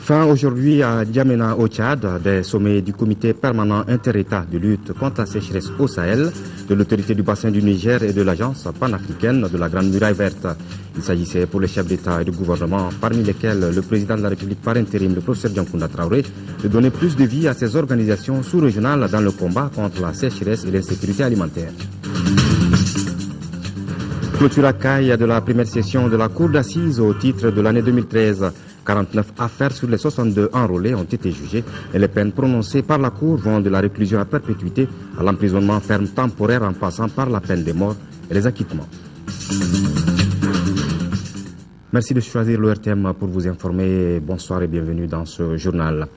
Fin aujourd'hui à N'Djamena au Tchad, des sommets du comité permanent inter-État de lutte contre la sécheresse au Sahel, de l'autorité du bassin du Niger et de l'agence panafricaine de la Grande Muraille Verte. Il s'agissait pour les chefs d'État et de gouvernement, parmi lesquels le président de la République par intérim, le professeur Diankounda Traoré, de donner plus de vie à ces organisations sous-régionales dans le combat contre la sécheresse et l'insécurité alimentaire. Clôture à Caille de la première session de la Cour d'assises au titre de l'année 2013. 49 affaires sur les 62 enrôlées ont été jugées et les peines prononcées par la Cour vont de la réclusion à perpétuité à l'emprisonnement ferme temporaire en passant par la peine de mort et les acquittements. Merci de choisir l'ORTM pour vous informer. Bonsoir et bienvenue dans ce journal.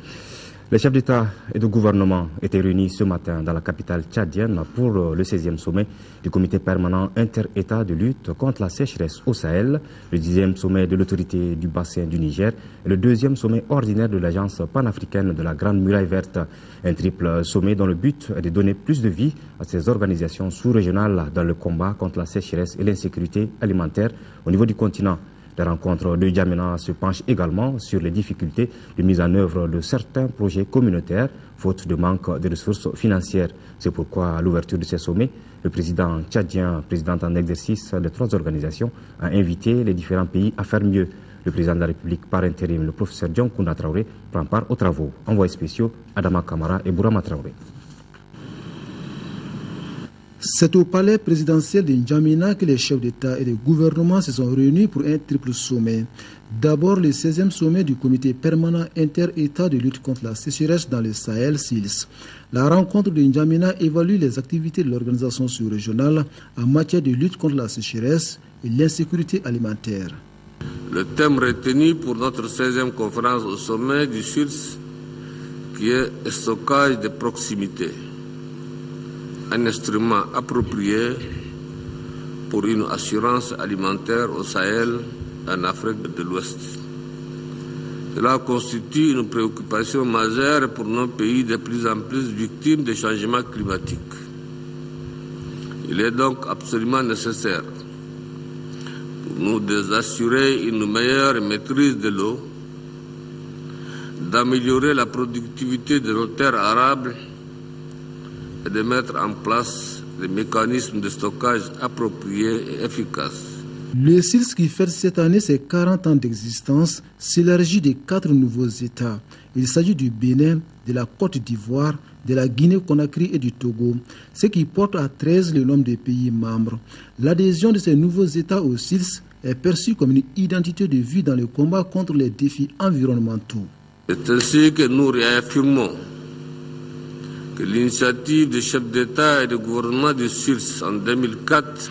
Les chefs d'État et de gouvernement étaient réunis ce matin dans la capitale tchadienne pour le 16e sommet du comité permanent inter-État de lutte contre la sécheresse au Sahel, le 10e sommet de l'autorité du bassin du Niger et le 2e sommet ordinaire de l'agence panafricaine de la Grande Muraille Verte. Un triple sommet dont le but est de donner plus de vie à ces organisations sous-régionales dans le combat contre la sécheresse et l'insécurité alimentaire au niveau du continent. Les rencontres de N'Djamena se penchent également sur les difficultés de mise en œuvre de certains projets communautaires, faute de manque de ressources financières. C'est pourquoi, à l'ouverture de ces sommets, le président tchadien, président en exercice des trois organisations, a invité les différents pays à faire mieux. Le président de la République par intérim, le professeur Diankounda Traoré, prend part aux travaux. Envoyés spéciaux, Adama Kamara et Bourama Traoré. C'est au palais présidentiel de N'Djamena que les chefs d'État et de gouvernement se sont réunis pour un triple sommet. D'abord, le 16e sommet du comité permanent inter-État de lutte contre la sécheresse dans le Sahel, SILS. La rencontre de N'Djamena évalue les activités de l'organisation sous-régionale en matière de lutte contre la sécheresse et l'insécurité alimentaire. Le thème retenu pour notre 16e conférence au sommet du SILS, qui est le stockage de proximité. Un instrument approprié pour une assurance alimentaire au Sahel, en Afrique de l'Ouest. Cela constitue une préoccupation majeure pour nos pays de plus en plus victimes des changements climatiques. Il est donc absolument nécessaire pour nous d'assurer une meilleure maîtrise de l'eau, d'améliorer la productivité de nos terres arables et de mettre en place des mécanismes de stockage appropriés et efficaces. Le SILS qui fête cette année ses 40 ans d'existence s'élargit de 4 nouveaux États. Il s'agit du Bénin, de la Côte d'Ivoire, de la Guinée-Conakry et du Togo, ce qui porte à 13 le nombre de pays membres. L'adhésion de ces nouveaux États au SILS est perçue comme une identité de vie dans le combat contre les défis environnementaux. C'est ainsi que nous réaffirmons que l'initiative des chefs d'État et de gouvernement du SILS en 2004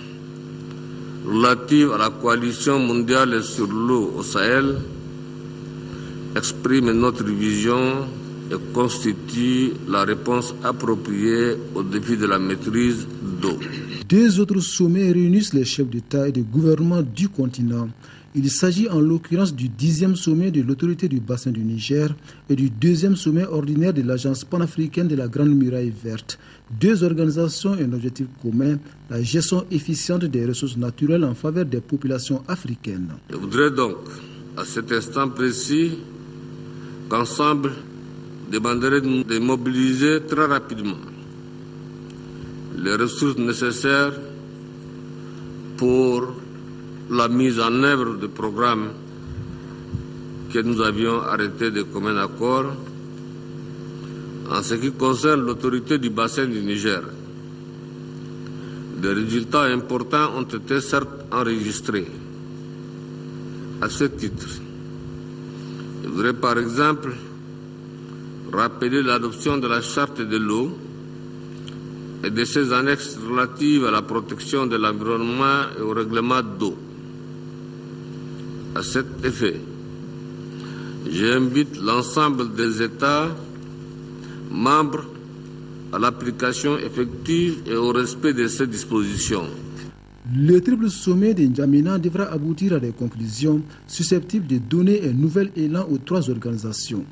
relative à la coalition mondiale sur l'eau au Sahel exprime notre vision et constitue la réponse appropriée au défi de la maîtrise d'eau. 2 autres sommets réunissent les chefs d'État et de gouvernement du continent. Il s'agit en l'occurrence du 10e sommet de l'autorité du bassin du Niger et du 2e sommet ordinaire de l'agence panafricaine de la Grande Muraille Verte. 2 organisations et un objectif commun, la gestion efficiente des ressources naturelles en faveur des populations africaines. Je voudrais donc, à cet instant précis, qu'ensemble, demanderai de mobiliser très rapidement les ressources nécessaires pour la mise en œuvre de programmes que nous avions arrêtés de commun accord. En ce qui concerne l'autorité du bassin du Niger, des résultats importants ont été certes enregistrés. À ce titre, je voudrais par exemple rappeler l'adoption de la charte de l'eau et de ses annexes relatives à la protection de l'environnement et au règlement d'eau. À cet effet, j'invite l'ensemble des États membres à l'application effective et au respect de ces dispositions. Le triple sommet de N'Djamena devra aboutir à des conclusions susceptibles de donner un nouvel élan aux 3 organisations.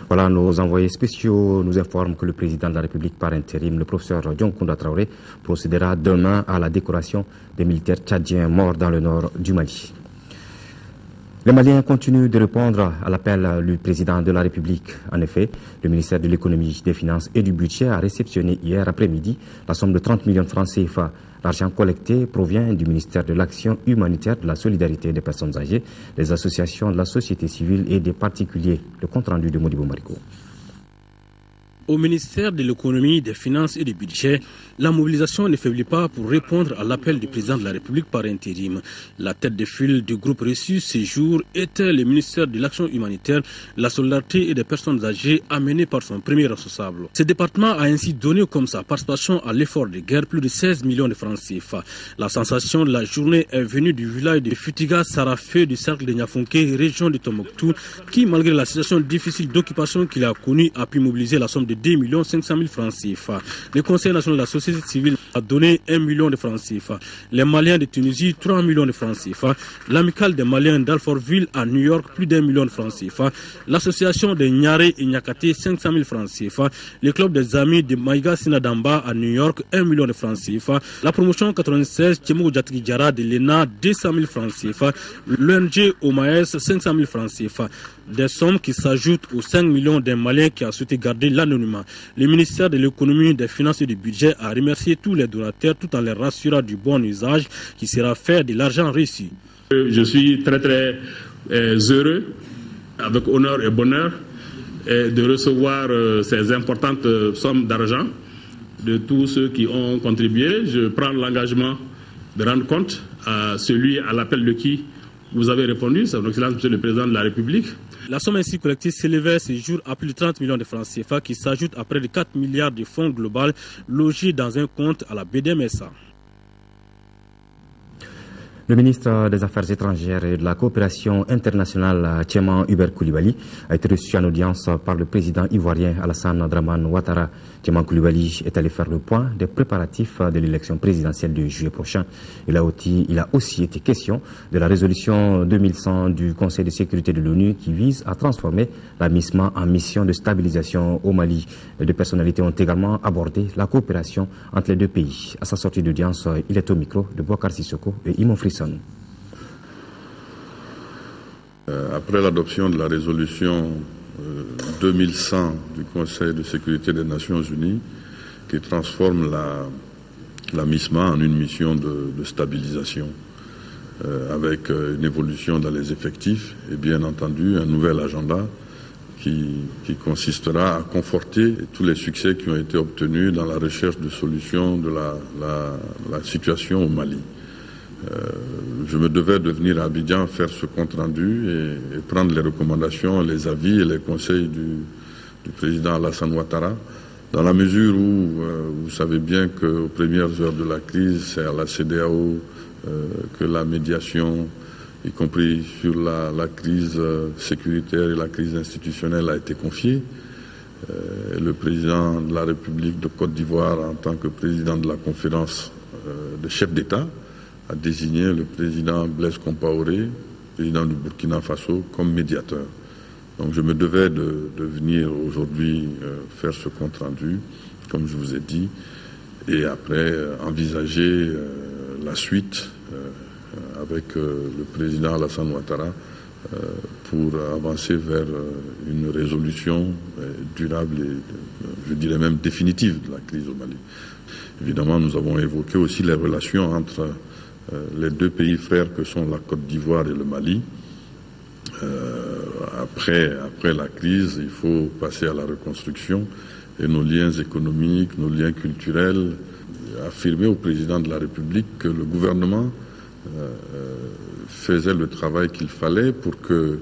Voilà, nos envoyés spéciaux nous informent que le président de la République par intérim, le professeur Dion Kounda Traoré, procédera demain à la décoration des militaires tchadiens morts dans le nord du Mali. Les Maliens continuent de répondre à l'appel du président de la République. En effet, le ministère de l'économie, des finances et du budget a réceptionné hier après-midi la somme de 30 millions de francs CFA. L'argent collecté provient du ministère de l'Action humanitaire, de la solidarité des personnes âgées, des associations de la société civile et des particuliers. Le compte-rendu de Modibo Marico. Au ministère de l'économie, des finances et du budget, la mobilisation ne faiblit pas pour répondre à l'appel du président de la République par intérim. La tête de file du groupe reçu ces jours était le ministère de l'Action humanitaire, la solidarité et des personnes âgées amené par son premier responsable. Ce département a ainsi donné comme sa participation à l'effort de guerre plus de 16 millions de francs CFA. La sensation de la journée est venue du village de Futiga Sarafé du cercle de Niafonké, région de Tombouctou, qui malgré la situation difficile d'occupation qu'il a connue a pu mobiliser la somme de 2 500 000 francs CFA. Le Conseil national de la société civile a donné 1 million de francs CFA. Les Maliens de Tunisie, 3 millions de francs CFA. L'amicale des Maliens d'Alfortville à New York, plus d'1 million de francs CFA. L'association de Nyare et Nyakate, 500 000 francs CFA. Le club des amis de Maïga Sinadamba à New York, 1 million de francs CFA. La promotion 96, Tchemou Djatki-Djara de l'ENA, 200 000 francs CFA. L'ONG Omaes, 500 000 francs CFA. Des sommes qui s'ajoutent aux 5 millions d'un Malien qui a souhaité garder l'anonymat. Le ministère de l'économie, des finances et du budget a remercié tous les donateurs tout en les rassurant du bon usage qui sera fait de l'argent reçu. Je suis très heureux, avec honneur et bonheur, de recevoir ces importantes sommes d'argent de tous ceux qui ont contribué. Je prends l'engagement de rendre compte à celui à l'appel de qui vous avez répondu, c'est son Excellence Monsieur le Président de la République. La somme ainsi collectée s'élevait ce jour à plus de 30 millions de francs CFA qui s'ajoutent à près de 4 milliards de fonds globaux logés dans un compte à la BDMSA. Le ministre des Affaires étrangères et de la coopération internationale, Tchéman Hubert Koulibaly, a été reçu en audience par le président ivoirien Alassane Dramane Ouattara. Tchéman Koulibaly est allé faire le point des préparatifs de l'élection présidentielle de juillet prochain. Il a aussi été question de la résolution 2100 du Conseil de sécurité de l'ONU qui vise à transformer la MISMA en mission de stabilisation au Mali. Les deux personnalités ont également abordé la coopération entre les deux pays. À sa sortie d'audience, il est au micro de Bouakar Sissoko et Imon Frisson. Après l'adoption de la résolution 2100 du Conseil de sécurité des Nations Unies qui transforme la MISMA en une mission de stabilisation avec une évolution dans les effectifs et bien entendu un nouvel agenda qui consistera à conforter tous les succès qui ont été obtenus dans la recherche de solutions de la situation au Mali. Je me devais de venir à Abidjan faire ce compte-rendu et prendre les recommandations, les avis et les conseils du président Alassane Ouattara, dans la mesure où vous savez bien qu'aux premières heures de la crise, c'est à la CEDEAO que la médiation, y compris sur la crise sécuritaire et la crise institutionnelle, a été confiée. Le président de la République de Côte d'Ivoire, en tant que président de la conférence des chefs d'État, a désigné le président Blaise Compaoré, président du Burkina Faso, comme médiateur. Donc je me devais de venir aujourd'hui faire ce compte-rendu, comme je vous ai dit, et après envisager la suite avec le président Alassane Ouattara pour avancer vers une résolution durable et, je dirais même, définitive de la crise au Mali. Évidemment, nous avons évoqué aussi les relations entre les deux pays frères que sont la Côte d'Ivoire et le Mali. Après la crise, il faut passer à la reconstruction et nos liens économiques, nos liens culturels. Affirmer au président de la République que le gouvernement faisait le travail qu'il fallait pour que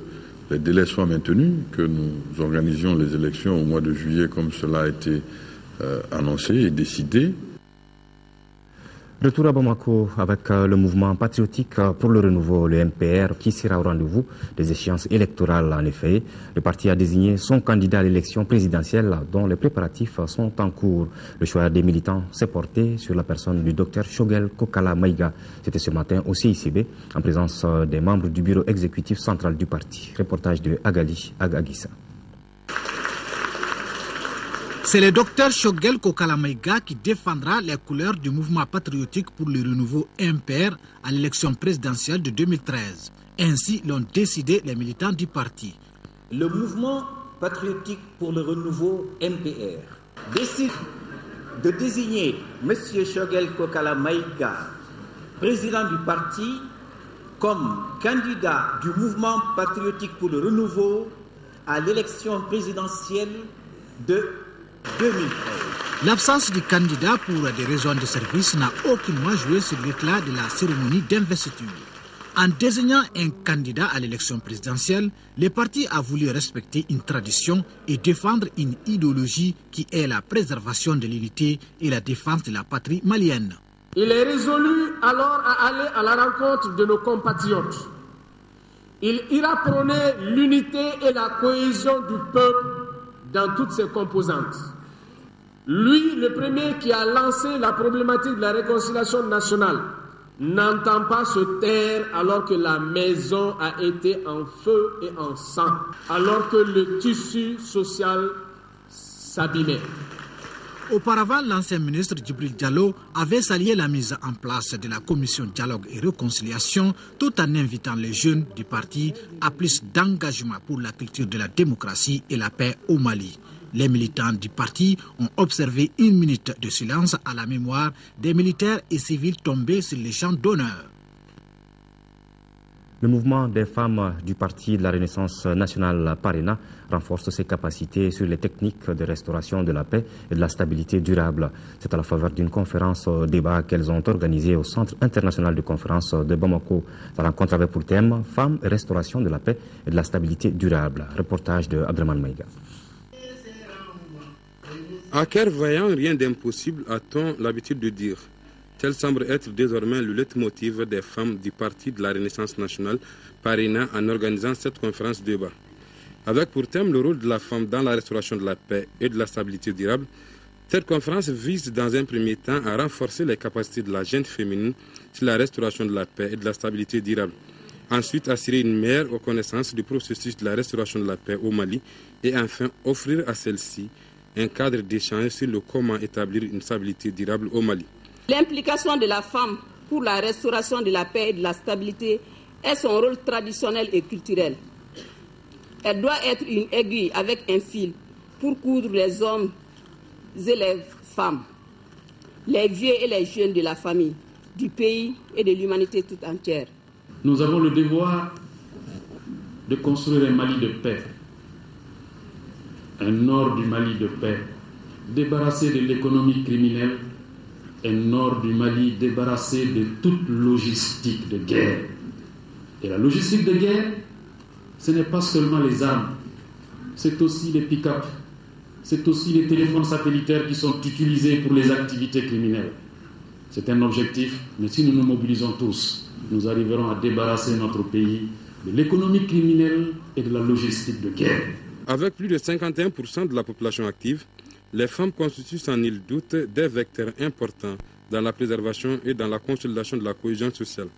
les délais soient maintenus, que nous organisions les élections au mois de juillet comme cela a été annoncé et décidé. Retour à Bamako avec le mouvement patriotique pour le renouveau, le MPR, qui sera au rendez-vous des échéances électorales. En effet, le parti a désigné son candidat à l'élection présidentielle dont les préparatifs sont en cours. Le choix des militants s'est porté sur la personne du docteur Shogel Kokala Maïga. C'était ce matin au CICB en présence des membres du bureau exécutif central du parti. Reportage de Agali Agagissa. C'est le docteur Shogel Kokalamaïga qui défendra les couleurs du mouvement patriotique pour le renouveau MPR à l'élection présidentielle de 2013. Ainsi l'ont décidé les militants du parti. Le mouvement patriotique pour le renouveau MPR décide de désigner M. Shogel Kokalamaïga, président du parti, comme candidat du mouvement patriotique pour le renouveau à l'élection présidentielle de 2013. L'absence du candidat pour des raisons de service n'a aucunement joué sur l'éclat de la cérémonie d'investiture. En désignant un candidat à l'élection présidentielle, le parti a voulu respecter une tradition et défendre une idéologie qui est la préservation de l'unité et la défense de la patrie malienne. Il est résolu alors à aller à la rencontre de nos compatriotes. Il ira prôner l'unité et la cohésion du peuple dans toutes ses composantes. Lui, le premier qui a lancé la problématique de la réconciliation nationale, n'entend pas se taire alors que la maison a été en feu et en sang, alors que le tissu social s'abîmait. Auparavant, l'ancien ministre Djibril Diallo avait salué la mise en place de la commission dialogue et réconciliation tout en invitant les jeunes du parti à plus d'engagement pour la culture de la démocratie et la paix au Mali. Les militants du parti ont observé 1 minute de silence à la mémoire des militaires et civils tombés sur les champs d'honneur. Le mouvement des femmes du Parti de la Renaissance nationale PARENA renforce ses capacités sur les techniques de restauration de la paix et de la stabilité durable. C'est à la faveur d'une conférence débat qu'elles ont organisée au Centre international de conférences de Bamako. La rencontre avait pour thème « Femmes et restauration de la paix et de la stabilité durable ». Reportage de Abdelman Maïga. À cœur vaillant, rien d'impossible, a-t-on l'habitude de dire. Tel semble être désormais le leitmotiv des femmes du Parti de la Renaissance nationale, PARENA, en organisant cette conférence débat. Avec pour thème le rôle de la femme dans la restauration de la paix et de la stabilité durable, cette conférence vise dans un premier temps à renforcer les capacités de la jeune féminine sur la restauration de la paix et de la stabilité durable. Ensuite, assurer une meilleure reconnaissance du processus de la restauration de la paix au Mali et enfin offrir à celle-ci un cadre d'échange sur le comment établir une stabilité durable au Mali. L'implication de la femme pour la restauration de la paix et de la stabilité est son rôle traditionnel et culturel. Elle doit être une aiguille avec un fil pour coudre les hommes et les femmes, les vieux et les jeunes de la famille, du pays et de l'humanité toute entière. Nous avons le devoir de construire un Mali de paix, un nord du Mali de paix, débarrassé de l'économie criminelle, un nord du Mali débarrassé de toute logistique de guerre. Et la logistique de guerre, ce n'est pas seulement les armes, c'est aussi les pick-up, c'est aussi les téléphones satellitaires qui sont utilisés pour les activités criminelles. C'est un objectif, mais si nous nous mobilisons tous, nous arriverons à débarrasser notre pays de l'économie criminelle et de la logistique de guerre. Avec plus de 51% de la population active, les femmes constituent sans nul doute des vecteurs importants dans la préservation et dans la consolidation de la cohésion sociale.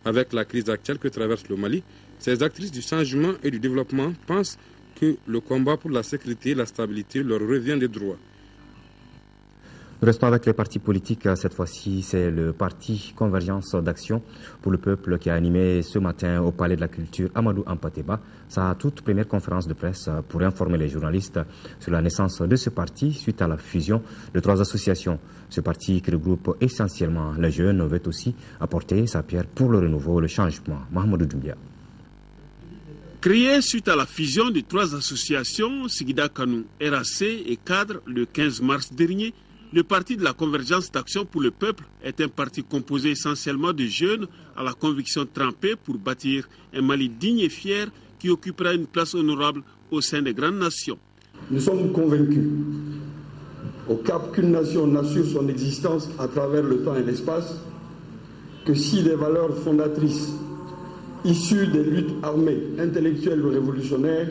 Avec la crise actuelle que traverse le Mali, ces actrices du changement et du développement pensent que le combat pour la sécurité et la stabilité leur revient de droit. Restons avec les partis politiques. Cette fois-ci, c'est le parti Convergence d'Action pour le Peuple qui a animé ce matin au Palais de la Culture Amadou Hampâté-Bâ sa toute première conférence de presse pour informer les journalistes sur la naissance de ce parti suite à la fusion de 3 associations. Ce parti qui regroupe essentiellement les jeunes veut aussi apporter sa pierre pour le renouveau et le changement. Mahamadou Doumbia. Créé suite à la fusion de 3 associations, Sigida Kanou, RAC et Cadre, le 15 mars dernier, le parti de la Convergence d'Action pour le Peuple est un parti composé essentiellement de jeunes à la conviction trempée pour bâtir un Mali digne et fier qui occupera une place honorable au sein des grandes nations. Nous sommes convaincus, au cap qu'une nation n'assure son existence à travers le temps et l'espace, que si des valeurs fondatrices issues des luttes armées, intellectuelles ou révolutionnaires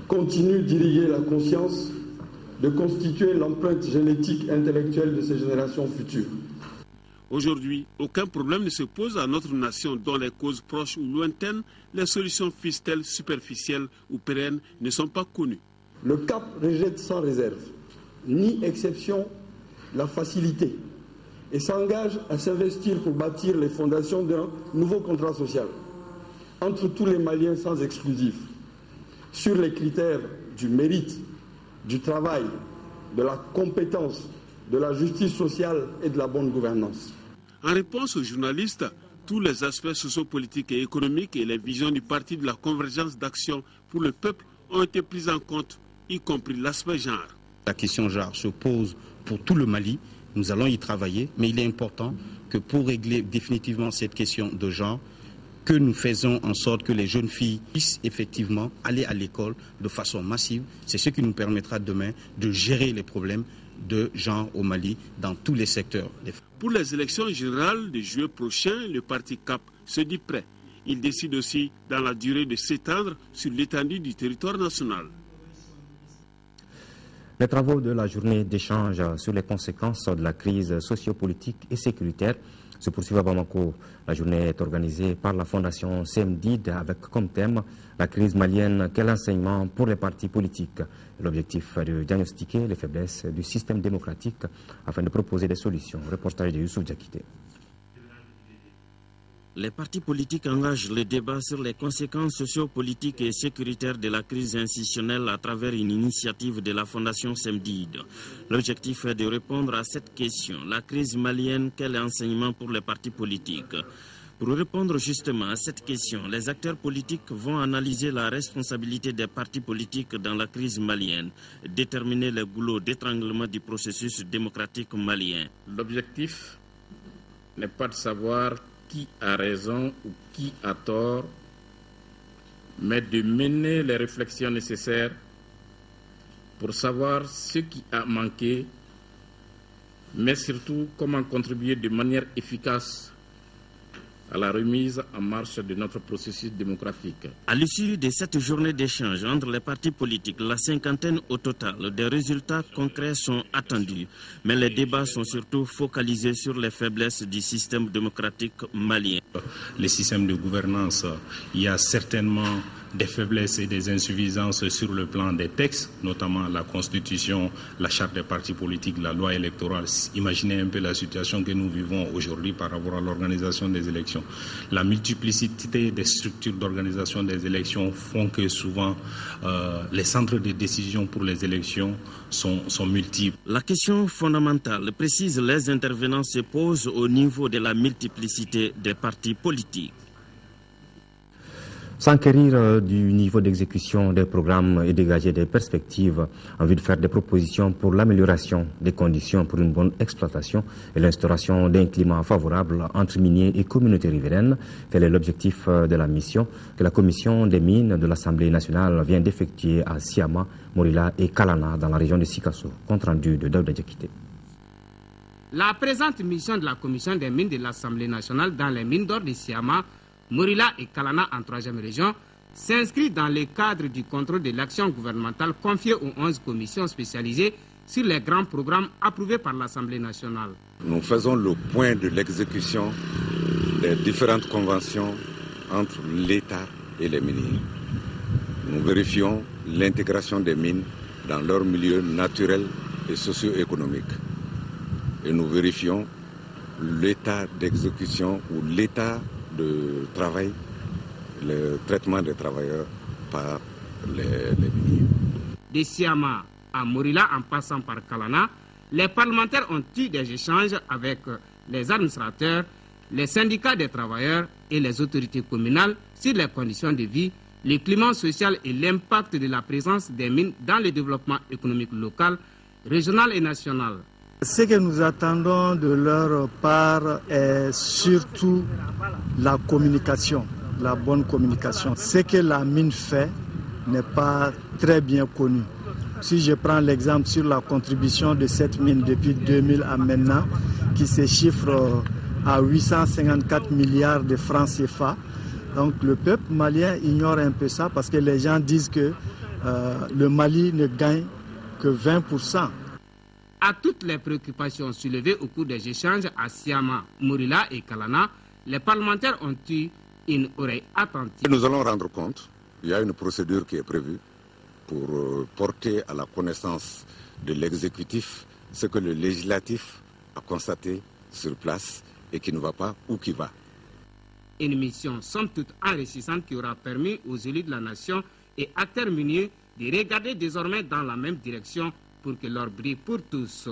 continuent d'irriguer la conscience, de constituer l'empreinte génétique intellectuelle de ces générations futures. Aujourd'hui, aucun problème ne se pose à notre nation dont les causes proches ou lointaines, les solutions fistelles, superficielles ou pérennes ne sont pas connues. Le cap rejette sans réserve ni exception la facilité et s'engage à s'investir pour bâtir les fondations d'un nouveau contrat social entre tous les Maliens sans exclusif, sur les critères du mérite, du travail, de la compétence, de la justice sociale et de la bonne gouvernance. En réponse aux journalistes, tous les aspects sociopolitiques et économiques et les visions du Parti de la Convergence d'Action pour le Peuple ont été prises en compte, y compris l'aspect genre. La question genre se pose pour tout le Mali. Nous allons y travailler, mais il est important que pour régler définitivement cette question de genre, que nous faisons en sorte que les jeunes filles puissent effectivement aller à l'école de façon massive. C'est ce qui nous permettra demain de gérer les problèmes de genre au Mali dans tous les secteurs. Pour les élections générales de juillet prochain, le parti CAP se dit prêt. Il décide aussi dans la durée de s'étendre sur l'étendue du territoire national. Les travaux de la journée d'échange sur les conséquences de la crise sociopolitique et sécuritaire se poursuivent à Bamako. La journée est organisée par la fondation CMDID avec comme thème la crise malienne, quel enseignement pour les partis politiques. L'objectif est de diagnostiquer les faiblesses du système démocratique afin de proposer des solutions. Reportage de Youssouf Diakité. Les partis politiques engagent le débat sur les conséquences sociopolitiques et sécuritaires de la crise institutionnelle à travers une initiative de la Fondation CMDID. L'objectif est de répondre à cette question. La crise malienne, quel enseignement pour les partis politiques? Pour répondre justement à cette question, les acteurs politiques vont analyser la responsabilité des partis politiques dans la crise malienne, déterminer les goulots d'étranglement du processus démocratique malien. L'objectif n'est pas de savoir qui a raison ou qui a tort, mais de mener les réflexions nécessaires pour savoir ce qui a manqué, mais surtout comment contribuer de manière efficace à la remise en marche de notre processus démocratique. À l'issue de cette journée d'échange entre les partis politiques, la cinquantaine au total, des résultats concrets sont attendus. Mais les débats sont surtout focalisés sur les faiblesses du système démocratique malien. Les systèmes de gouvernance, il y a certainement des faiblesses et des insuffisances sur le plan des textes, notamment la Constitution, la charte des partis politiques, la loi électorale. Imaginez un peu la situation que nous vivons aujourd'hui par rapport à l'organisation des élections. La multiplicité des structures d'organisation des élections font que souvent les centres de décision pour les élections sont multiples. La question fondamentale, précise les intervenants, se pose au niveau de la multiplicité des partis politiques. S'enquérir du niveau d'exécution des programmes et dégager des perspectives en vue de faire des propositions pour l'amélioration des conditions pour une bonne exploitation et l'instauration d'un climat favorable entre miniers et communautés riveraines. Tel est l'objectif de la mission que la commission des mines de l'Assemblée nationale vient d'effectuer à Siama, Morila et Kalana dans la région de Sikasso. Compte rendu de Daouda Diakité. La présente mission de la commission des mines de l'Assemblée nationale dans les mines d'or de Siama, Morila et Kalana en 3e région s'inscrit dans le cadre du contrôle de l'action gouvernementale confiée aux 11 commissions spécialisées sur les grands programmes approuvés par l'Assemblée nationale. Nous faisons le point de l'exécution des différentes conventions entre l'État et les miniers. Nous vérifions l'intégration des mines dans leur milieu naturel et socio-économique. Et nous vérifions l'état d'exécution ou l'état de travail, le traitement des travailleurs par les miniers. De Siama à Morila en passant par Kalana, les parlementaires ont eu des échanges avec les administrateurs, les syndicats des travailleurs et les autorités communales sur les conditions de vie, le climat social et l'impact de la présence des mines dans le développement économique local, régional et national. Ce que nous attendons de leur part est surtout la communication, la bonne communication. Ce que la mine fait n'est pas très bien connu. Si je prends l'exemple sur la contribution de cette mine depuis 2000 à maintenant, qui se chiffre à 854 milliards de francs CFA, donc le peuple malien ignore un peu ça parce que les gens disent que le Mali ne gagne que 20%. À toutes les préoccupations soulevées au cours des échanges à Siama, Morila et Kalana, les parlementaires ont eu une oreille attentive. Nous allons rendre compte, il y a une procédure qui est prévue pour porter à la connaissance de l'exécutif ce que le législatif a constaté sur place et qui ne va pas ou qui va. Une mission somme toute enrichissante qui aura permis aux élus de la nation et acteurs miniers de regarder désormais dans la même direction pour que l'or brille pour tous.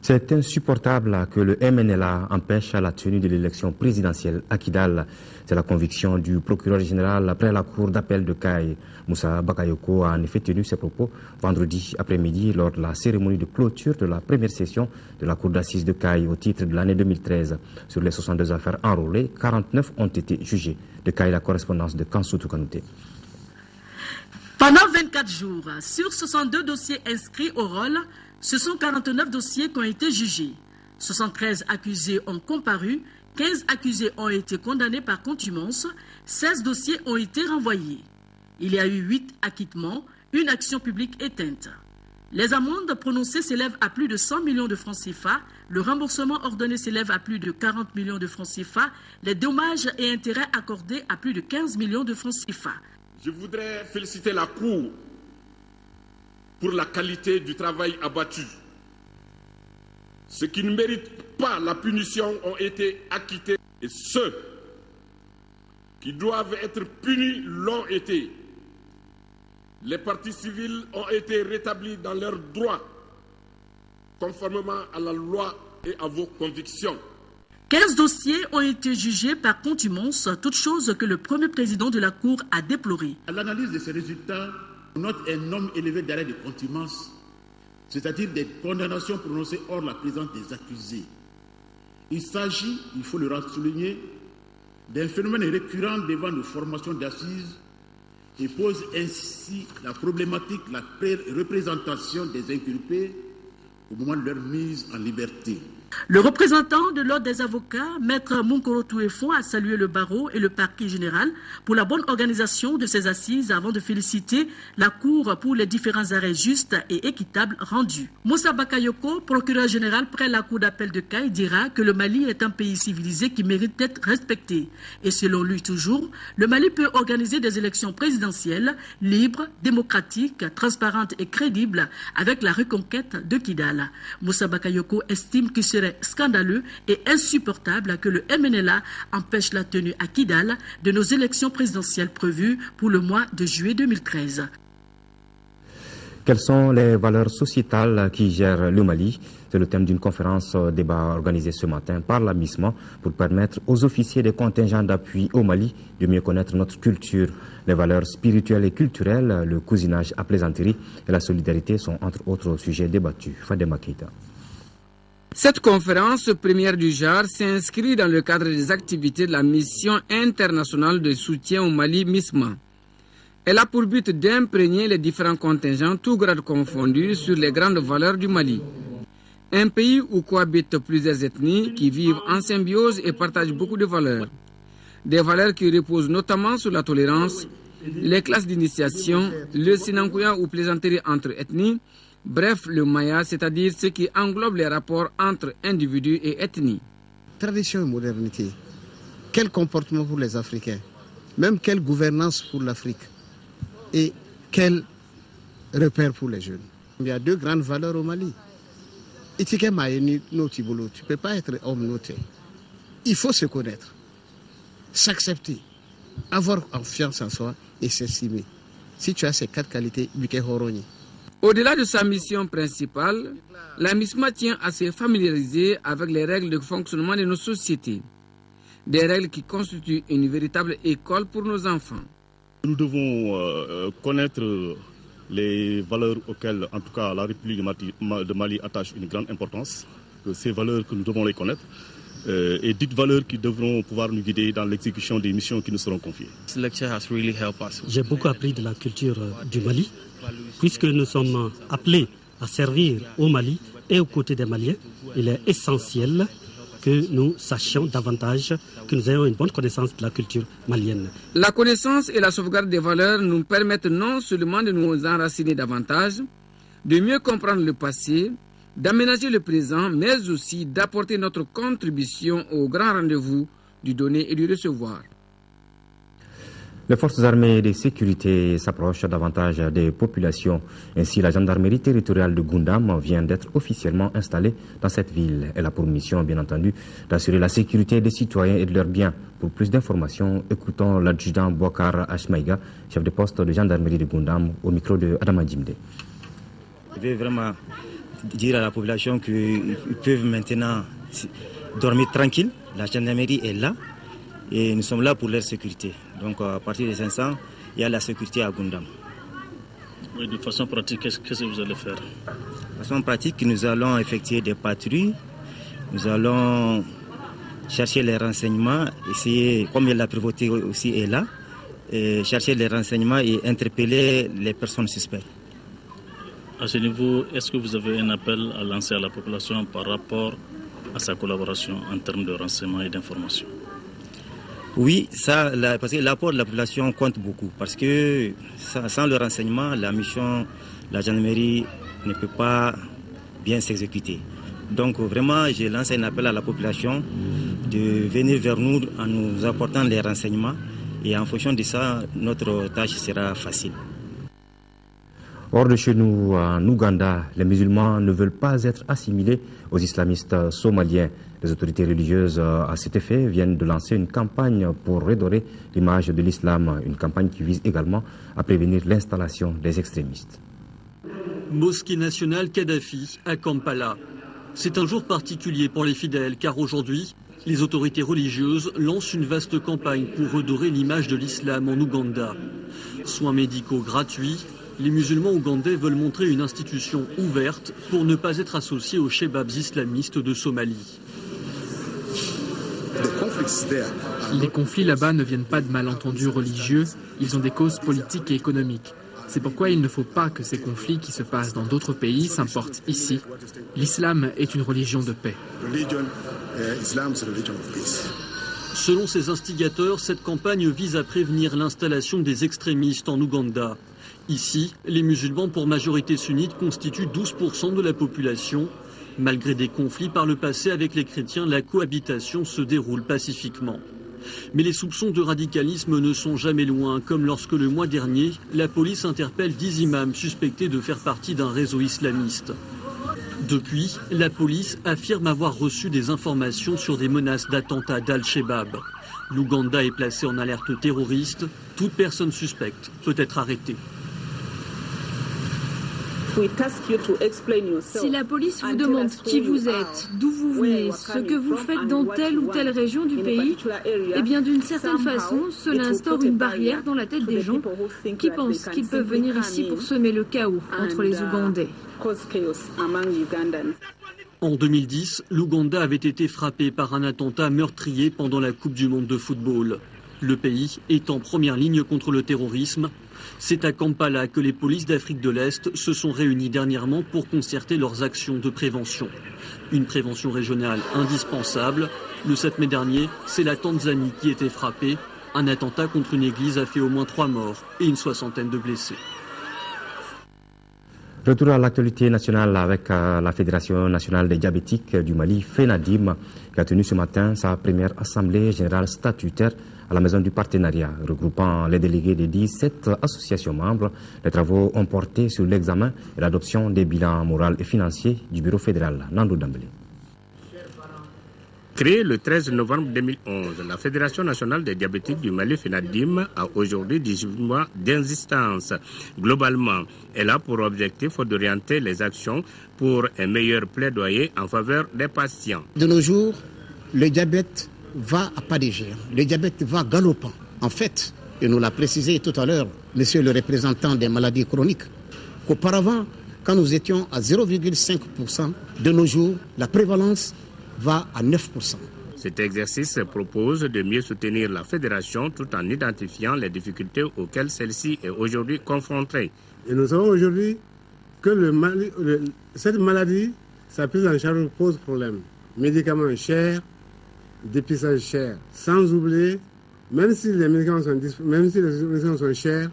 C'est insupportable que le MNLA empêche la tenue de l'élection présidentielle à Kidal. C'est la conviction du procureur général après la cour d'appel de Kayes. Moussa Bakayoko a en effet tenu ses propos vendredi après-midi lors de la cérémonie de clôture de la première session de la cour d'assises de Kayes au titre de l'année 2013. Sur les 62 affaires enrôlées, 49 ont été jugées. De Kayes, la correspondance de Kansoutou Kanouté. Pendant 24 jours, sur 62 dossiers inscrits au rôle, ce sont 49 dossiers qui ont été jugés. 73 accusés ont comparu, 15 accusés ont été condamnés par contumace, 16 dossiers ont été renvoyés. Il y a eu 8 acquittements, une action publique éteinte. Les amendes prononcées s'élèvent à plus de 100 millions de francs CFA, le remboursement ordonné s'élève à plus de 40 millions de francs CFA, les dommages et intérêts accordés à plus de 15 millions de francs CFA. Je voudrais féliciter la Cour pour la qualité du travail abattu. Ceux qui ne méritent pas la punition ont été acquittés et ceux qui doivent être punis l'ont été. Les parties civiles ont été rétablis dans leurs droits, conformément à la loi et à vos convictions. 15 dossiers ont été jugés par contumace, toute chose que le premier président de la Cour a déploré. À l'analyse de ces résultats, on note un nombre élevé d'arrêts de contumace, c'est-à-dire des condamnations prononcées hors la présence des accusés. Il s'agit, il faut le souligner, d'un phénomène récurrent devant nos formations d'assises et pose ainsi la problématique de la représentation des inculpés au moment de leur mise en liberté. Le représentant de l'Ordre des avocats, Maître Munkoro Touefo, a salué le barreau et le parquet général pour la bonne organisation de ces assises avant de féliciter la Cour pour les différents arrêts justes et équitables rendus. Moussa Bakayoko, procureur général près la Cour d'appel de Kayes, dira que le Mali est un pays civilisé qui mérite d'être respecté. Et selon lui toujours, le Mali peut organiser des élections présidentielles libres, démocratiques, transparentes et crédibles avec la reconquête de Kidal. Moussa Bakayoko estime que serait scandaleux et insupportable que le MNLA empêche la tenue à Kidal de nos élections présidentielles prévues pour le mois de juillet 2013. Quelles sont les valeurs sociétales qui gèrent le Mali? C'est le thème d'une conférence débat organisée ce matin par la MISMA pour permettre aux officiers des contingents d'appui au Mali de mieux connaître notre culture. Les valeurs spirituelles et culturelles, le cousinage à plaisanterie et la solidarité sont entre autres sujets débattus. Fadema Keita. Cette conférence première du genre s'inscrit dans le cadre des activités de la mission internationale de soutien au Mali MISMA. Elle a pour but d'imprégner les différents contingents, tous grades confondus, sur les grandes valeurs du Mali. Un pays où cohabitent plusieurs ethnies qui vivent en symbiose et partagent beaucoup de valeurs. Des valeurs qui reposent notamment sur la tolérance, les classes d'initiation, le sinankuya ou plaisanterie entre ethnies, bref, le Maya, c'est-à-dire ce qui englobe les rapports entre individus et ethnies. Tradition et modernité. Quel comportement pour les Africains? Même quelle gouvernance pour l'Afrique? Et quel repère pour les jeunes? Il y a deux grandes valeurs au Mali. Tu ne peux pas être homme noté. Il faut se connaître, s'accepter, avoir confiance en soi et s'estimer. Si tu as ces quatre qualités, au-delà de sa mission principale, la MISMA tient à se familiariser avec les règles de fonctionnement de nos sociétés. Des règles qui constituent une véritable école pour nos enfants. Nous devons connaître les valeurs auxquelles, en tout cas, la République de Mali attache une grande importance. Ces valeurs que nous devons les connaître et dites valeurs qui devront pouvoir nous guider dans l'exécution des missions qui nous seront confiées. J'ai beaucoup appris de la culture du Mali, puisque nous sommes appelés à servir au Mali et aux côtés des Maliens. Il est essentiel que nous sachions davantage, que nous ayons une bonne connaissance de la culture malienne. La connaissance et la sauvegarde des valeurs nous permettent non seulement de nous enraciner davantage, de mieux comprendre le passé, d'aménager le présent, mais aussi d'apporter notre contribution au grand rendez-vous du donner et du recevoir. Les forces armées de sécurité s'approchent davantage des populations. Ainsi, la gendarmerie territoriale de Goundam vient d'être officiellement installée dans cette ville. Elle a pour mission, bien entendu, d'assurer la sécurité des citoyens et de leurs biens. Pour plus d'informations, écoutons l'adjudant Bouakar Ashmaïga, chef de poste de gendarmerie de Goundam, au micro de Adama Djimde. Je vais vraiment dire à la population qu'ils peuvent maintenant dormir tranquille. La gendarmerie est là et nous sommes là pour leur sécurité. Donc à partir de 500, il y a la sécurité à Goundam. Oui, de façon pratique, qu'est-ce que vous allez faire? De façon pratique, nous allons effectuer des patrouilles. Nous allons chercher les renseignements, essayer, comme la prévôté aussi est là, et chercher les renseignements et interpeller les personnes suspectes. À ce niveau, est-ce que vous avez un appel à lancer à la population par rapport à sa collaboration en termes de renseignements et d'informations? Oui, parce que l'apport de la population compte beaucoup. Parce que sans le renseignement, la mission, la gendarmerie ne peut pas bien s'exécuter. Donc vraiment, j'ai lancé un appel à la population de venir vers nous en nous apportant les renseignements. Et en fonction de ça, notre tâche sera facile. Hors de chez nous, en Ouganda, les musulmans ne veulent pas être assimilés aux islamistes somaliens. Les autorités religieuses, à cet effet, viennent de lancer une campagne pour redorer l'image de l'islam, une campagne qui vise également à prévenir l'installation des extrémistes. Mosquée nationale Kadhafi à Kampala. C'est un jour particulier pour les fidèles car aujourd'hui, les autorités religieuses lancent une vaste campagne pour redorer l'image de l'islam en Ouganda. Soins médicaux gratuits. Les musulmans ougandais veulent montrer une institution ouverte pour ne pas être associés aux shebabs islamistes de Somalie. Les conflits là-bas ne viennent pas de malentendus religieux, ils ont des causes politiques et économiques. C'est pourquoi il ne faut pas que ces conflits qui se passent dans d'autres pays s'importent ici. L'islam est une religion de paix. Selon ces instigateurs, cette campagne vise à prévenir l'installation des extrémistes en Ouganda. Ici, les musulmans pour majorité sunnite constituent 12% de la population. Malgré des conflits par le passé avec les chrétiens, la cohabitation se déroule pacifiquement. Mais les soupçons de radicalisme ne sont jamais loin, comme lorsque le mois dernier, la police interpelle 10 imams suspectés de faire partie d'un réseau islamiste. Depuis, la police affirme avoir reçu des informations sur des menaces d'attentats d'Al-Shebab. L'Ouganda est placé en alerte terroriste. Toute personne suspecte peut être arrêtée. Si la police vous demande qui vous êtes, d'où vous venez, ce que vous faites dans telle ou telle région du pays, eh bien d'une certaine façon, cela instaure une barrière dans la tête des gens qui pensent qu'ils peuvent venir ici pour semer le chaos entre les Ougandais. En 2010, l'Ouganda avait été frappé par un attentat meurtrier pendant la Coupe du monde de football. Le pays est en première ligne contre le terrorisme. C'est à Kampala que les polices d'Afrique de l'Est se sont réunies dernièrement pour concerter leurs actions de prévention. Une prévention régionale indispensable. Le 7 mai dernier, c'est la Tanzanie qui était frappée. Un attentat contre une église a fait au moins 3 morts et une 60aine de blessés. Retour à l'actualité nationale avec la Fédération nationale des diabétiques du Mali, FENADIM, qui a tenu ce matin sa première assemblée générale statutaire à la Maison du Partenariat, regroupant les délégués des 17 associations membres. Les travaux ont porté sur l'examen et l'adoption des bilans moraux et financiers du Bureau fédéral. Nando Dambélé. Créée le 13 novembre 2011, la Fédération nationale des diabétiques du Mali, FENADIM, a aujourd'hui 18 mois d'existence. Globalement, elle a pour objectif d'orienter les actions pour un meilleur plaidoyer en faveur des patients. De nos jours, le diabète va à pas de géant. Le diabète va galopant. En fait, et nous l'a précisé tout à l'heure, monsieur le représentant des maladies chroniques, qu'auparavant, quand nous étions à 0,5%, de nos jours, la prévalence va à 9%. Cet exercice propose de mieux soutenir la fédération tout en identifiant les difficultés auxquelles celle-ci est aujourd'hui confrontée. Et nous savons aujourd'hui que cette maladie, sa prise en charge pose problème. Médicaments chers, dépistage cher. Sans oublier, même si les médicaments sont chers,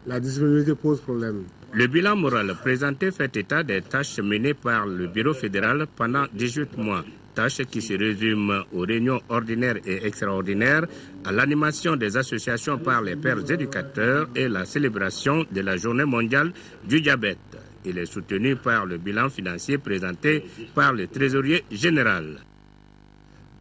la disponibilité pose problème. Le bilan moral présenté fait état des tâches menées par le Bureau fédéral pendant 18 mois. tâches qui se résument aux réunions ordinaires et extraordinaires, à l'animation des associations par les pères éducateurs et la célébration de la Journée mondiale du diabète. Il est soutenu par le bilan financier présenté par le trésorier général.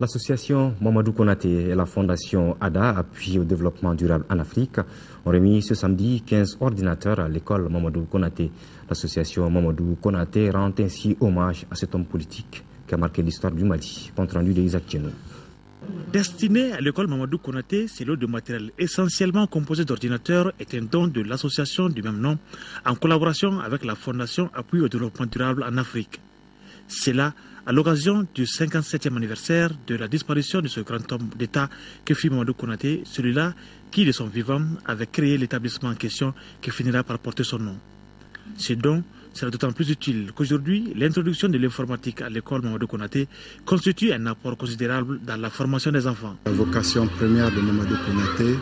L'association Mamadou Konaté et la fondation ADA, appui au développement durable en Afrique, ont remis ce samedi 15 ordinateurs à l'école Mamadou Konaté. L'association Mamadou Konaté rend ainsi hommage à cet homme politique qui a marqué l'histoire du Mali. Compte rendu de Isaac Tchenou. Destiné à l'école Mamadou Konaté, ce lot de matériel essentiellement composé d'ordinateurs est un don de l'association du même nom en collaboration avec la fondation Appui au développement durable en Afrique. C'est là, à l'occasion du 57e anniversaire de la disparition de ce grand homme d'État que fut Mamadou Konaté, celui-là qui, de son vivant, avait créé l'établissement en question qui finira par porter son nom. Ce don sera d'autant plus utile qu'aujourd'hui, l'introduction de l'informatique à l'école Mamadou Konaté constitue un apport considérable dans la formation des enfants. La vocation première de Mamadou Konaté,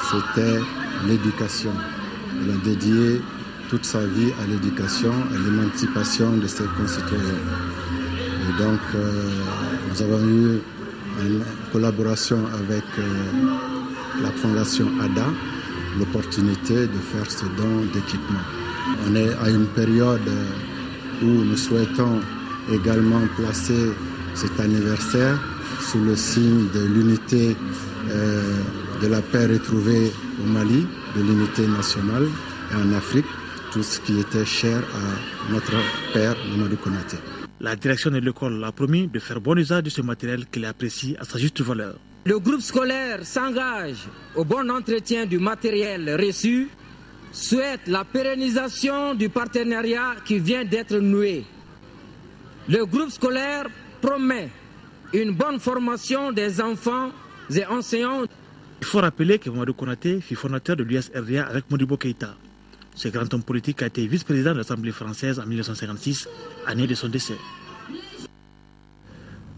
c'était l'éducation. Il a dédié toute sa vie à l'éducation, à l'émancipation de ses concitoyens. Et donc, nous avons eu une collaboration avec la fondation ADA, l'opportunité de faire ce don d'équipement. On est à une période où nous souhaitons également placer cet anniversaire sous le signe de l'unité de la paix retrouvée au Mali, de l'unité nationale et en Afrique, tout ce qui était cher à notre père Mamadou Konaté. La direction de l'école a promis de faire bon usage de ce matériel qu'il apprécie à sa juste valeur. Le groupe scolaire s'engage au bon entretien du matériel reçu, souhaite la pérennisation du partenariat qui vient d'être noué. Le groupe scolaire promet une bonne formation des enfants et enseignants. Il faut rappeler que Mamadou Konaté fut fondateur de l'USRDA avec Modibo Keïta. Ce grand homme politique a été vice-président de l'Assemblée française en 1956, année de son décès.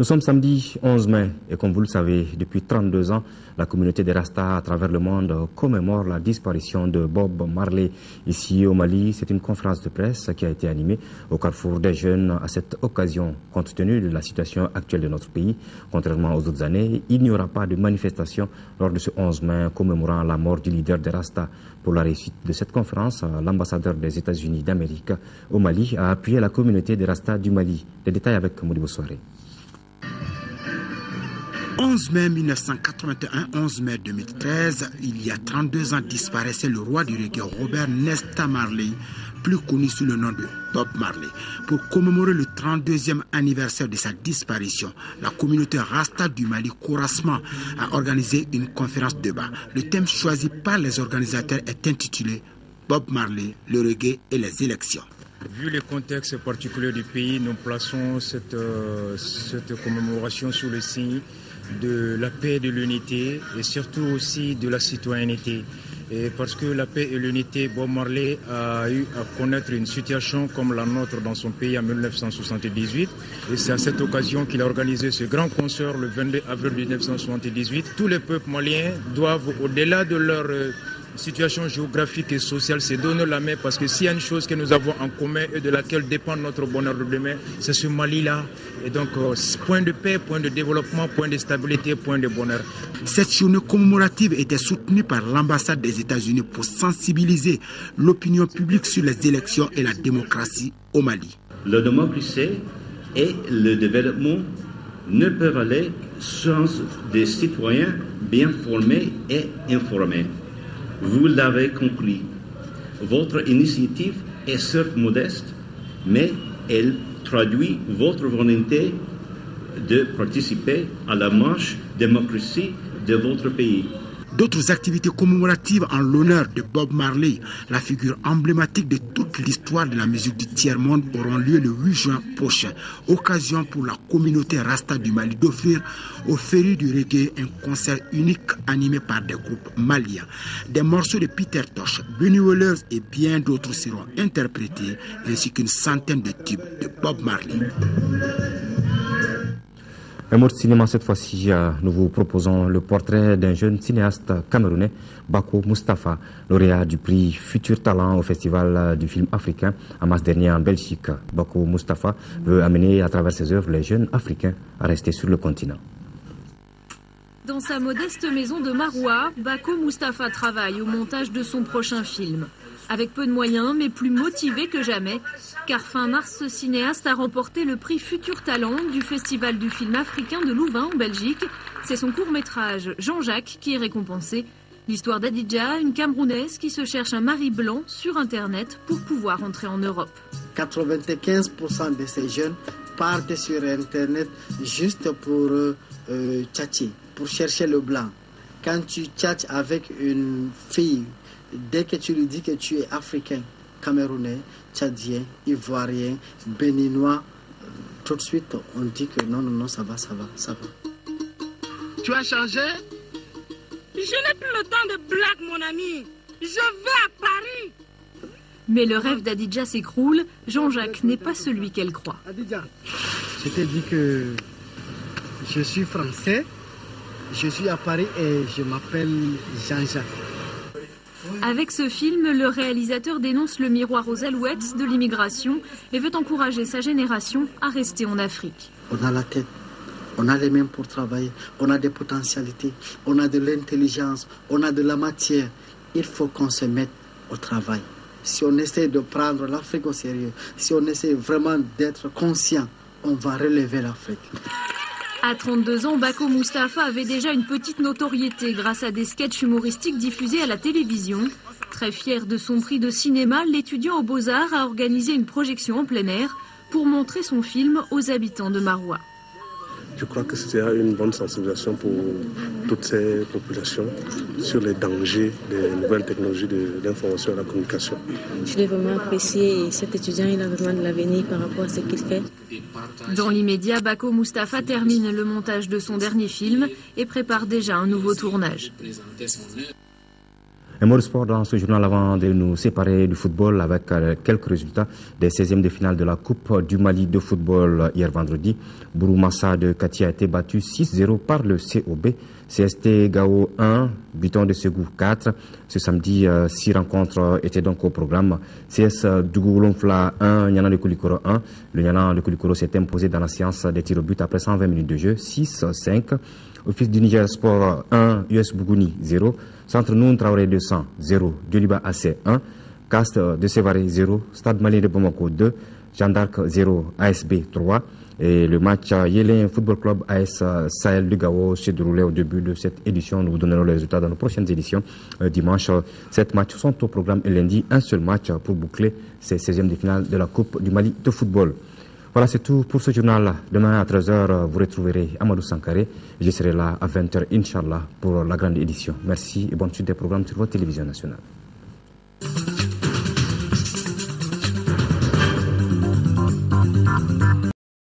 Nous sommes samedi 11 mai et comme vous le savez, depuis 32 ans, la communauté des Rastas à travers le monde commémore la disparition de Bob Marley. Ici au Mali, c'est une conférence de presse qui a été animée au Carrefour des Jeunes. À cette occasion, compte tenu de la situation actuelle de notre pays, contrairement aux autres années, il n'y aura pas de manifestation lors de ce 11 mai commémorant la mort du leader des Rastas. Pour la réussite de cette conférence, l'ambassadeur des États-Unis d'Amérique au Mali a appuyé la communauté des Rastas du Mali. Les détails avec Modibo Soiré. 11 mai 1981, 11 mai 2013, il y a 32 ans disparaissait le roi du reggae Robert Nesta Marley, plus connu sous le nom de Bob Marley. Pour commémorer le 32e anniversaire de sa disparition, la communauté Rasta du Mali, Kourasma, a organisé une conférence débat. Le thème choisi par les organisateurs est intitulé Bob Marley, le reggae et les élections. Vu le contexte particulier du pays, nous plaçons cette commémoration sous le signe de la paix et de l'unité et surtout aussi de la citoyenneté. Et parce que la paix et l'unité, Bob Marley a eu à connaître une situation comme la nôtre dans son pays en 1978. Et c'est à cette occasion qu'il a organisé ce grand concert le 22 avril 1978. Tous les peuples maliens doivent, au-delà de leur situation géographique et sociale, se donner la main parce que s'il y a une chose que nous avons en commun et de laquelle dépend notre bonheur de demain, c'est ce Mali-là. Et donc, point de paix, point de développement, point de stabilité, point de bonheur. Cette journée commémorative était soutenue par l'ambassade des États-Unis pour sensibiliser l'opinion publique sur les élections et la démocratie au Mali. La démocratie et le développement ne peuvent aller sans des citoyens bien formés et informés. Vous l'avez compris, votre initiative est certes modeste, mais elle traduit votre volonté de participer à la marche démocratie de votre pays. D'autres activités commémoratives en l'honneur de Bob Marley, la figure emblématique de toute l'histoire de la musique du tiers-monde, auront lieu le 8 juin prochain. Occasion pour la communauté Rasta du Mali d'offrir aux férus du reggae un concert unique animé par des groupes maliens. Des morceaux de Peter Tosh, Bunny Wellers et bien d'autres seront interprétés, ainsi qu'une centaine de tubes de Bob Marley. Un mot de cinéma cette fois-ci, nous vous proposons le portrait d'un jeune cinéaste camerounais, Bako Moustapha, lauréat du prix Futur Talent au Festival du film africain en mars dernier en Belgique. Bako Moustapha veut amener à travers ses œuvres les jeunes africains à rester sur le continent. Dans sa modeste maison de Maroua, Bako Moustapha travaille au montage de son prochain film. Avec peu de moyens, mais plus motivé que jamais, car fin mars, ce cinéaste a remporté le prix Futur Talent du Festival du film africain de Louvain en Belgique. C'est son court-métrage Jean-Jacques qui est récompensé. L'histoire d'Adidja, une Camerounaise qui se cherche un mari blanc sur Internet pour pouvoir entrer en Europe. 95% de ces jeunes partent sur Internet juste pour tchatcher, pour chercher le blanc. Quand tu tchatches avec une fille, dès que tu lui dis que tu es africain, camerounais, tchadien, ivoirien, béninois, tout de suite on dit que non, ça va. Tu as changé? Je n'ai plus le temps de blague, mon ami. Je vais à Paris. Mais le rêve d'Adidja s'écroule. Jean-Jacques n'est pas celui qu'elle croit. Adidja, je t'ai dit que je suis français, je suis à Paris et je m'appelle Jean-Jacques. Avec ce film, le réalisateur dénonce le miroir aux alouettes de l'immigration et veut encourager sa génération à rester en Afrique. On a la tête, on a les mains pour travailler, on a des potentialités, on a de l'intelligence, on a de la matière. Il faut qu'on se mette au travail. Si on essaie de prendre l'Afrique au sérieux, si on essaie vraiment d'être conscient, on va relever l'Afrique. À 32 ans, Bako Moustapha avait déjà une petite notoriété grâce à des sketchs humoristiques diffusés à la télévision. Très fier de son prix de cinéma, l'étudiant aux Beaux-Arts a organisé une projection en plein air pour montrer son film aux habitants de Maroua. Je crois que c'était une bonne sensibilisation pour toutes ces populations sur les dangers des nouvelles technologies de l'information et de la communication. Je l'ai vraiment apprécié et cet étudiant, il a vraiment de l'avenir par rapport à ce qu'il fait. Dans l'immédiat, Bako Moustapha termine le montage de son dernier film et prépare déjà un nouveau tournage. Un mot de sport dans ce journal avant de nous séparer du football avec quelques résultats des 16e de finale de la Coupe du Mali de football hier vendredi. Bouroumassa de Kati a été battu 6-0 par le COB. CST Gao 1, Buton de Ségou 4. Ce samedi, 6 rencontres étaient donc au programme. CS Dougoulonfla 1, Nyana de Koulikoro 1. Le Nyana de Koulikoro s'est imposé dans la séance des tirs au but après 120 minutes de jeu, 6-5. Office du Niger Sport 1, US Bougouni 0. Centre Noun Traoré 200 0. Dioliba AC 1. Cast de Sévaré 0. Stade Malien de Bamako 2. Jeanne d'Arc 0. ASB 3. Et le match Yélin Football Club AS Sahel de Gao s'est déroulé au début de cette édition. Nous vous donnerons les résultats dans nos prochaines éditions. Dimanche, 7 matchs sont au programme et lundi, un seul match pour boucler ces 16e de finale de la Coupe du Mali de football. Voilà, c'est tout pour ce journal. Demain à 13h, vous retrouverez Amadou Sankaré. Je serai là à 20h, Inch'Allah, pour la grande édition. Merci et bonne suite des programmes sur votre télévision nationale.